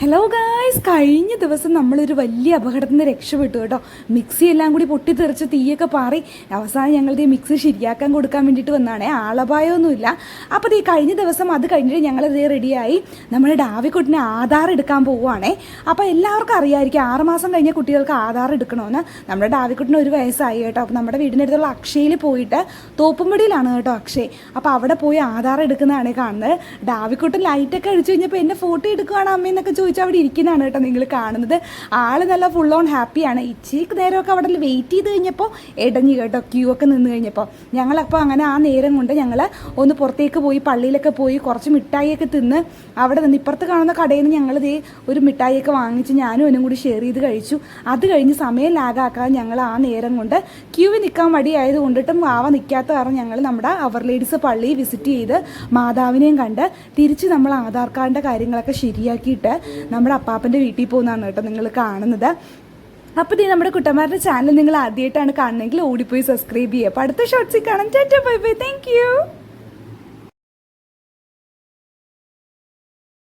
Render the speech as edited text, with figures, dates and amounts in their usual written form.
Hello guys, കഴിഞ്ഞ ദിവസം നമ്മളൊരു വലിയ അപകടത്തിൽ നിന്ന് രക്ഷപ്പെട്ടു കേട്ടോ. മിക്സി എല്ലാം കൂടി പൊട്ടിത്തെറിച്ച് തീയൊക്കെ പാറി അവസാനം ഞങ്ങളുടെ ഈ മിക്സി ശരിയാക്കാൻ കൊടുക്കാൻ വേണ്ടിയിട്ട് വന്നതാണേ. ആളപായമൊന്നുമില്ല. അപ്പോൾ ഈ കഴിഞ്ഞ ദിവസം അത് കഴിഞ്ഞിട്ട് ഞങ്ങളിത് റെഡിയായി നമ്മുടെ ഡാവിക്കുട്ടിനെ ആധാർ എടുക്കാൻ പോവുകയാണേ. അപ്പോൾ എല്ലാവർക്കും അറിയാമായിരിക്കും 6 മാസം കഴിഞ്ഞ കുട്ടികൾക്ക് ആധാർ എടുക്കണമെന്ന്. നമ്മുടെ ഡാവിക്കുട്ടിന് 1 വയസ്സായി കേട്ടോ. അപ്പോൾ നമ്മുടെ വീടിനടുത്തുള്ള അക്ഷയയിൽ പോയിട്ട്, തോപ്പുംപടിയിലാണ് കേട്ടോ അക്ഷയ്. അപ്പോൾ അവിടെ പോയി ആധാർ എടുക്കുന്നതാണ് കാണുന്നത്. ഡാവിക്കുട്ടൻ ലൈറ്റൊക്കെ അടിച്ചു കഴിഞ്ഞപ്പോൾ എന്നെ ഫോട്ടോ എടുക്കുകയാണ് അമ്മയെന്നൊക്കെ ചോദിച്ചു അവിടെ ഇരിക്കുന്നതാണ് കേട്ടോ നിങ്ങൾ കാണുന്നത്. ആള് നല്ല ഫുൾ ഓൺ ഹാപ്പിയാണ്. ഇച്ചിരി നേരമൊക്കെ അവിടെ വെയിറ്റ് ചെയ്ത് കഴിഞ്ഞപ്പോൾ ഇടഞ്ഞു കേട്ടോ, ക്യൂ ഒക്കെ നിന്ന് കഴിഞ്ഞപ്പോൾ. ഞങ്ങളപ്പോൾ അങ്ങനെ ആ നേരം കൊണ്ട് ഞങ്ങൾ ഒന്ന് പുറത്തേക്ക് പോയി, പള്ളിയിലൊക്കെ പോയി കുറച്ച് മിഠായിയൊക്കെ തിന്ന് അവിടെ നിന്ന് ഇപ്പുറത്ത് കാണുന്ന കടയിൽ നിന്ന് ഞങ്ങൾ ഒരു മിഠായിയൊക്കെ വാങ്ങിച്ച് ഞാനും എന്നും കൂടി ഷെയർ ചെയ്ത് കഴിച്ചു. അത് കഴിഞ്ഞ് സമയം ലാഗാക്കാതെ ഞങ്ങൾ ആ നേരം കൊണ്ട് ക്യൂവിൽ നിൽക്കാൻ മടിയായത് കൊണ്ടിട്ടും വാവ നിൽക്കാത്ത കാരണം ഞങ്ങൾ നമ്മുടെ അവർ ലേഡീസ് പള്ളി വിസിറ്റ് ചെയ്ത് മാതാവിനെയും കണ്ട് തിരിച്ച് നമ്മൾ ആധാർ കാർഡിൻ്റെ കാര്യങ്ങളൊക്കെ ശരിയാക്കിയിട്ട് നമ്മുടെ അപ്പാപ്പൻ്റെ വീട്ടിൽ പോകുന്നതാണ് കേട്ടോ നിങ്ങൾ കാണുന്നത്. അപ്പോൾ നമ്മുടെ കുട്ടന്മാരുടെ ചാനൽ നിങ്ങൾ ആദ്യമായിട്ടാണ് കാണുന്നതെങ്കിൽ ഓടിപ്പോയി സബ്സ്ക്രൈബ് ചെയ്യുക. അപ്പോൾ അടുത്ത ഷോർട്സിൽ കാണാം. Tata bye bye, thank you.